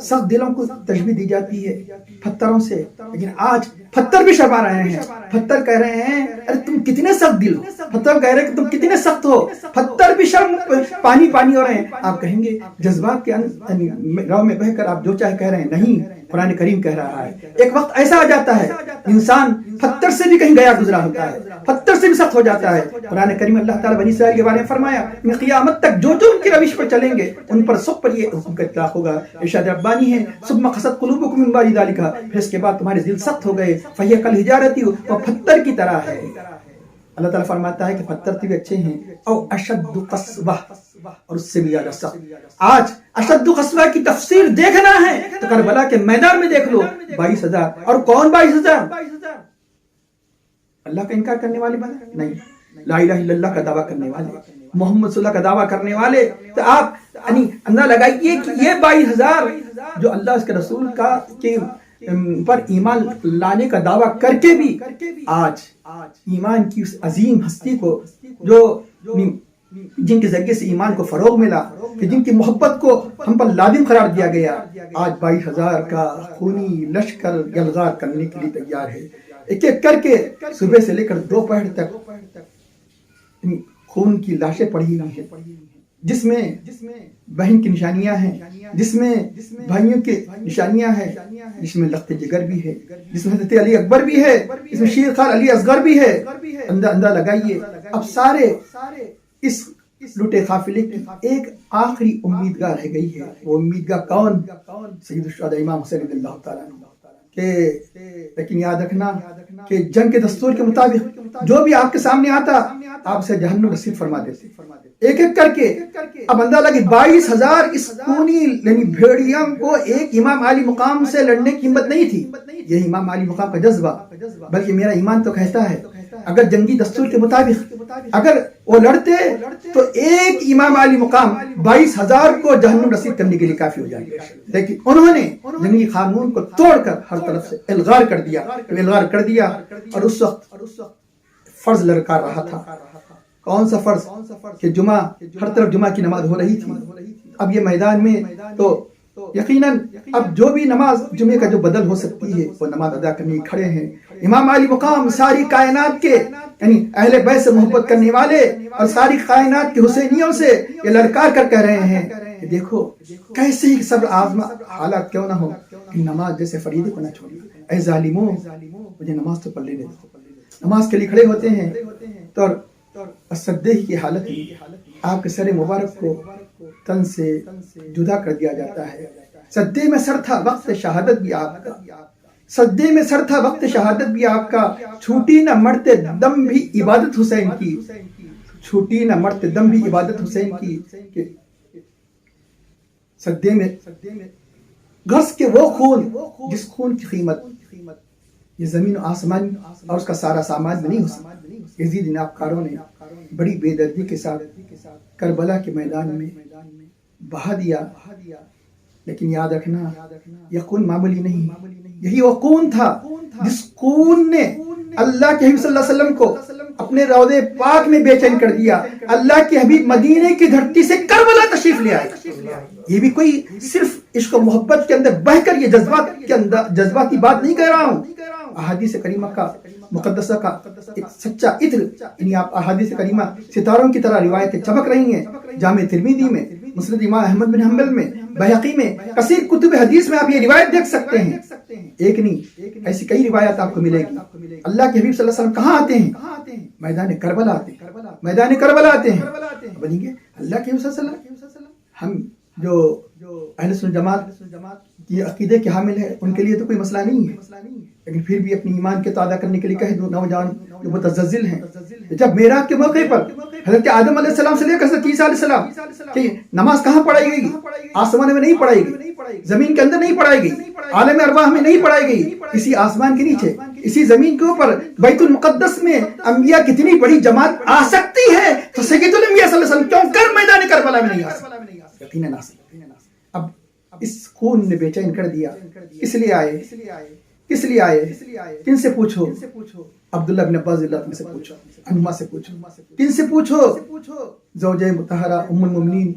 سخت دلوں کو تشبیہ دی جاتی ہے پتھروں سے، لیکن آج پتھر بھی شرما رہے ہیں. پتھر کہہ رہے ہیں ارے تم کتنے سخت دل ہو، پتھر کہہ رہے ہیں کہ تم کتنے سخت ہو. پتھر بھی شرم پانی ہو رہے ہیں. آپ کہیں گے جذبات کے راہ میں بہ کر آپ جو چاہے کہہ رہے ہیں. نہیں، قرآن کریم کہہ رہا ہے ایک وقت ایسا آ جاتا ہے انسان پتھر سے بھی کہیں گیا گزرا ہوتا ہے، پتھر سے بھی سخت ہو جاتا ہے. قرآن کریم اللہ تعالیٰ بنی اسرائیل کے بارے میں فرمایا کہ قیامت تک جو ان کی روش پر چلیں گے ان پر سب پر یہ حکم کا اطلاق ہوگا. ارشاد ربانی ہے ثم قست قلوبکم من بعد ذلک، پھر اس کے بعد تمہارے دل سخت ہو گئے. فہی کالحجارۃ، وہ پتھر کی طرح ہے. اللہ تعالیٰ فرماتا ہے کہ پتھر بھی اچھے ہیں. او اشد قسوہ، اور اس سے بھی زیادہ سخت. آج اشد قسوہ کی تفسیر دیکھنا ہے تو کربلا کے میدان میں دیکھ لو. 22,000. اور کون 22,000؟ اللہ کا انکار کرنے والے بنے نہیں، لا الہ الا اللہ کا دعویٰ کرنے والے، محمد صلی اللہ کا دعویٰ کرنے والے. تو آپ اندازہ لگائیے کہ یہ 22,000 جو اللہ اس کے رسول کا پر ایمان لانے کا دعویٰ کر کے بھی آج ایمان کی اس عظیم ہستی کو جو جن کے ذریعے سے ایمان کو فروغ ملا، کہ جن کی محبت کو ہم پر لازم قرار دیا گیا، آج 22,000 کا خونی لشکر یلغار کرنے کے لیے تیار ہے. ایک ایک کر کے صبح سے لے کر دوپہر تک خون کی لاشیں پڑی ہوئی ہیں، جس میں بہن کی نشانیاں ہیں، جس میں بھائیوں کی نشانیاں ہیں، جس میں لخت جگر بھی ہے، جس میں حضرت علی اکبر بھی ہے، جس میں شیر خان علی اصغر بھی ہے. اندازہ لگائیے اب سارے اس لٹے قافلے کی ایک آخری امیدگار رہ گئی ہے. وہ امیدگار کون؟ سید الشہداء امام حسین رضی اللہ تعالیٰ عنہ. لیکن یاد رکھنا کہ جنگ کے دستور کے مطابق جو بھی آپ کے سامنے آتا آپ سے جہنم نصیب فرما دیتے. ایک ایک کر کے اب اندازہ لگے 22,000 اس خونی یعنی بھیڑیوں کو ایک امام عالی مقام سے لڑنے کی ہمت نہیں تھی. یہ امام عالی مقام کا جذبہ، بلکہ میرا ایمان تو کہتا ہے اگر جنگی دستور کے مطابق اگر وہ لڑتے تو ایک امام عالی مقام 22,000 کو جہنم نصیب کرنے کے لیے کافی ہو جائے گا. لیکن انہوں نے جنگی قانون کو توڑ کر ہر طرف سے الغار کر دیا. اور اس وقت فرض لڑکار رہا تھا. کون سا فرض؟ کہ جمعہ، ہر طرف جمعہ کی نماز ہو رہی تھی. اب یہ میدان میں تو یقیناً اب جو بھی نماز جمعے کا جو بدل ہو سکتی ہے وہ نماز ادا کرنے کھڑے ہیں. امام علی مقام ساری کائنات کے یعنی اہل بیت سے محبت کرنے والے اور ساری کائنات کے حسینیوں سے یہ لڑکار کر کہہ رہے ہیں کہ دیکھو کیسے ہی صبر آزما حالات کیوں نہ ہو، نماز جیسے فریضے کو نہ چھوڑی. اے ظالموں مجھے نماز تو پڑھ لینے دو. نماز کے لیے کھڑے ہوتے ہیں تو سجدے کی حالت میں آپ کے سر مبارک کو تن سے جدا کر دیا جاتا ہے. سجدے میں سر تھا وقت شہادت بھی آپ کا، سجدے میں سر تھا وقت شہادت بھی آپ کا. چھوٹی نہ مرتے دم بھی عبادت حسین کی، چھوٹی نہ مرتے دم بھی عبادت حسین کی. سجدے میں گھس کے وہ خون جس خون کی قیمت یہ زمین و آسمان اور اس کا سارا سامان میں نہیں ہو سکتا. یزید انقلابیوں نے بڑی بے دردی کے ساتھ کربلا کے میدان میں بہا دیا. لیکن یاد رکھنا یہ خون معمولی نہیں، یہی وہ خون تھا جس خون نے اللہ کے حبیب صلی اللہ علیہ وسلم کو اپنے روضے پاک میں بے چین کر دیا. اللہ کے حبیب مدینے کی دھرتی سے کربلا تشریف لے آئے. یہ بھی کوئی صرف عشق و محبت کے اندر بہ کر یہ جذباتی بات نہیں کہہ رہا ہوں. احادیث کریمہ کا مقدسہ کا ایک سچا عطر، یعنی آپ احادیث کریمہ ستاروں کی طرح روایتیں چمک رہی ہیں. جامع ترمذی میں، مسند امام احمد بن حنبل میں، بہقی میں، کثیر کتب حدیث میں آپ یہ روایت دیکھ سکتے ہیں. ایک نہیں ایسی کئی روایات آپ کو ملے گی. اللہ کے حبیب صلی اللہ علیہ وسلم کہاں آتے ہیں؟ میدان کربلا آتے ہیں. میدان کربلا آتے ہیں. بنیں گے اللہ کے حبیب صلی اللہ علیہ وسلم. ہم جو اہل سنت جماعت کی عقیدے کے حامل ہیں ان کے لیے تو کوئی مسئلہ نہیں ہے، لیکن پھر بھی اپنی ایمان کے تعداد کرنے کے لیے کہہ دو نوجوان جو متزلزل ہیں. جب معراج کے موقع پر حضرت آدم علیہ السلام سے لے کر حضرت عیسیٰ علیہ السلام کہ نماز کہاں پڑھائی گئی؟ آسمان میں نہیں پڑھائی گئی، زمین کے اندر نہیں پڑھائی گئی، عالم ارواح میں نہیں پڑھائی گئی، اسی آسمان کے نیچے. اسی زمین کے اوپر بیت المقدس میں انبیاء کتنی بڑی جماعت آ سکتی ہے تو سید الانبیاء صلی اللہ علیہ وسلم کیوں کر میدان کربلا میں نہیں آ سکتے؟ یقیناً آ سکتے۔ اب اس خون نے بے چین کر دیا، کس لیے آئے؟ کس لیے آئے؟ کن سے پوچھو؟ عبداللہ بن عباس رضی اللہ عنہ سے پوچھو، عنما سے پوچھو، کن سے پوچھو؟ زوجہ مطہرہ ام المؤمنین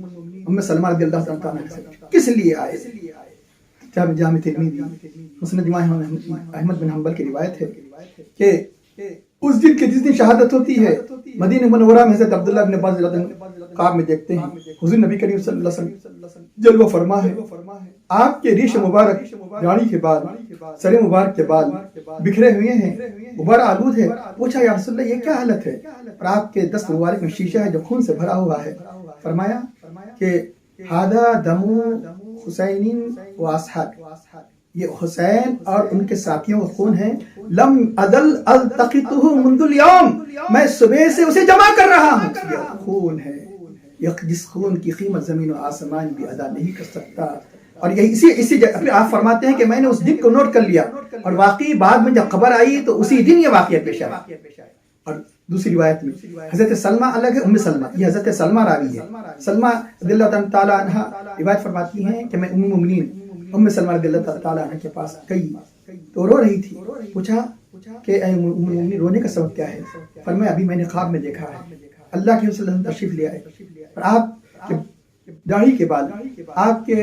ام سلمہ رضی اللہ تعالیٰ عنہ سے پوچھو، کس لیے آئے؟ جامع ترمذی مسند امام احمد بن حنبل کی روایت ہے کہ اس دن کے جس دن شہادت ہوتی ہے مدینہ منورہ میں حضرت عبداللہ بن عباس رضی اللہ عنہ خواب میں دیکھتے ہیں حضور نبی کریم صلی اللہ علیہ وسلم جلوہ فرما ہے، آپ کے ریش مبارک داڑھی کے بال، سر مبارک کے بال بکھرے ہوئے ہیں، غبار آلود ہے۔ پوچھا یا رسول اللہ یہ کیا حالت ہے؟ اور آپ کے دست مبارک میں شیشہ ہے جو خون سے بھرا ہوا ہے۔ فرمایا کہ ہذا دم حسین و اصحاب، یہ حسین اور ان کے ساتھیوں کا خون ہے، لم ازل التقطه منذ اليوم، میں صبح سے اسے جمع کر رہا ہوں۔ یہ خون ہے، جس خون کی قیمت زمین و آسمان بھی ادا نہیں کر سکتا۔ اور یہی اسی آپ فرماتے ہیں کہ میں نے اس دن کو نوٹ کر لیا، اور واقعی بعد میں جب خبر آئی تو اسی دن یہ واقعہ پیش آیا۔ اور دوسری روایت میں حضرت سلمہ الگ ہے، ام سلمہ، یہ حضرت سلمہ راوی ہے۔ سلمہ رضی اللہ تعالیٰ عنہ روایت فرماتی ہیں کہ میں ام المؤمنین ام سلمہ رضی اللہ تعالیٰ عنہ کے پاس گئی تو رو رہی تھی۔ پوچھا کہ اے ام المؤمنین رونے کا سبب کیا ہے؟ فرمایا ابھی میں نے خواب میں دیکھا ہے اللہ کے رسول تشریف لے آئے اور آپ کے داڑھی کے بال، آپ کے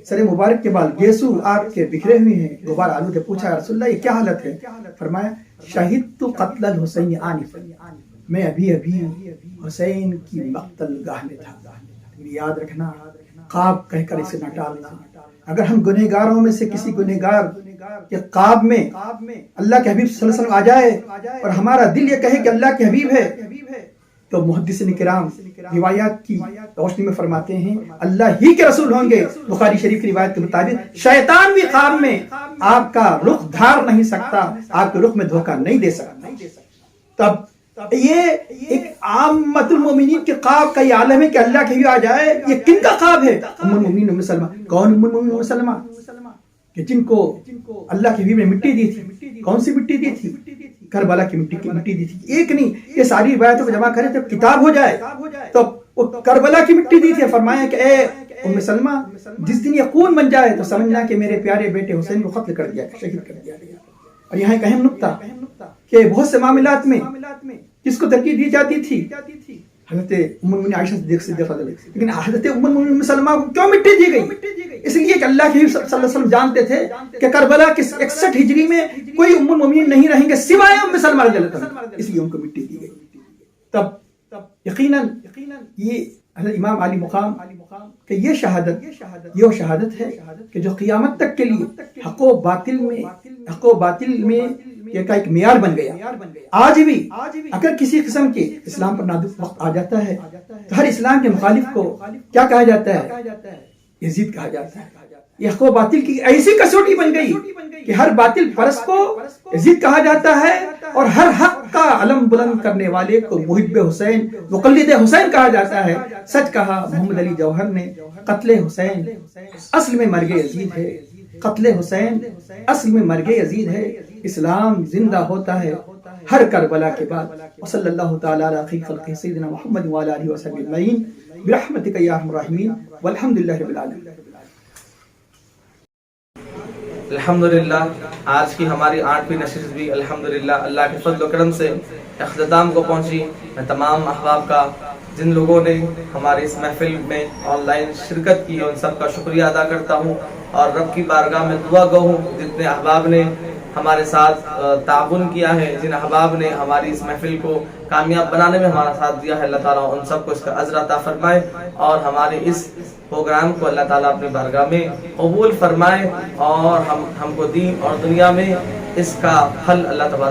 سر مبارک کے بال گیسو آپ کے بکھرے ہوئے ہیں، غبار آلود ہے۔ پوچھا رسول اللہ یہ کیا حالت ہے؟ فرمایا شہدت قتل الحسین آنفا، میں ابھی حسین کی مقتل گاہ میں تھا۔ یاد رکھنا خواب کہہ کر اسے نہ ٹالنا۔ اگر ہم گنہگاروں میں سے کسی گنہگار کے خواب میں اللہ کے حبیب صلی اللہ علیہ وسلم آ جائے اور ہمارا دل یہ کہے کہ اللہ کے حبیب ہے، تو محدثین کرام روایات کی روشنی میں فرماتے ہیں اللہ ہی کے رسول ہوں گے۔ بخاری شریف کی روایت کے مطابق شیطان بھی خواب میں آپ کا رخ دھار نہیں سکتا، آپ کے رخ میں دھوکہ نہیں دے سکتا۔ تب یہ ایک عامۃ المومنین کے خواب کا یہ عالم ہے کہ اللہ کے آ جائے، یہ کن کا خواب ہے؟ ام المؤمنین ام سلمہ۔ کون ام المؤمنین ام سلمہ؟ کہ جن کو اللہ کے حبیب نے مٹی دی تھی۔ کون سی مٹی دی تھی؟ کربلا کی مٹی دی تھی۔ ایک نہیں، یہ ساری روایتوں کو جمع کریں تو کتاب ہو جائے۔ تو وہ کربلا کی مٹی دی تھی۔ فرمایا کہ اے ام سلمہ جس دن یہ خون بن جائے تو سمجھنا کہ میرے پیارے بیٹے حسین کو قتل کر دیا، شہید کر دیا گیا۔ اور یہاں ایک اہم نقطہ کہ بہت سے معاملات میں کس کو ترجیح دی جاتی تھی؟ حضرت ام المؤمنین عائشہ صدیقہ، لیکن حضرت ام المؤمنین ام سلمہ کو کیوں مٹی دی گئی؟ اس لیے کہ اللہ کے صلی اللہ علیہ وسلم جانتے تھے کہ کربلا کے 61 ہجری میں کوئی ام المؤمنین نہیں رہیں گے سوائے ام سلمہ رضی اللہ عنہا، اس لیے ان کو مٹی دی گئی۔ تب یقیناً یہ حضرت امام علی مقام کہ یہ شہادت ہے کہ جو قیامت تک کے لیے حق و باطل میں یہ کا ایک معیار بن گیا۔ آج بھی اگر کسی قسم کے اسلام پر نادر وقت آ جاتا ہے تو ہر اسلام کے مخالف کو کیا کہا جاتا ہے؟ یزید کہا جاتا ہے۔ یہ حق و باطل کی ایسی کسوٹی بن گئی کہ ہر باطل پرست کو یزید کہا جاتا ہے اور ہر حق کا علم بلند کرنے والے کو محب حسین مقلد حسین کہا جاتا ہے۔ سچ کہا محمد علی جوہر نے، قتل حسین اصل میں مرگ یزید ہے، قتل حسین اصل میں مرگ یزید ہے۔ اسلام زندہ ہوتا ہے ہر کربلا کے بعد۔ وصلی اللہ تعالی علی خیر خلقہ سیدنا محمد وعلی آلہ وصحبہ اجمعین برحمتک یا ارحم الراحمین والحمد للہ رب العالمین۔ الحمدللہ آج کی ہماری 8ویں نشست بھی الحمدللہ اللہ کے فضل و کرم سے اختتام کو پہنچی۔ میں تمام احباب کا جن لوگوں نے ہماری اس محفل میں آن لائن شرکت کی ان سب کا شکریہ ادا کرتا ہوں، اور رب کی بارگاہ میں دعا گو ہوں جتنے احباب نے ہمارے ساتھ تعاون کیا ہے، جن احباب نے ہماری اس محفل کو کامیاب بنانے میں ہمارا ساتھ دیا ہے، اللہ تعالیٰ ان سب کو اس کا اجر عطا فرمائے اور ہمارے اس پروگرام کو اللہ تعالیٰ اپنی بارگاہ میں قبول فرمائے اور ہم کو دین اور دنیا میں اس کا پھل اللہ تبارک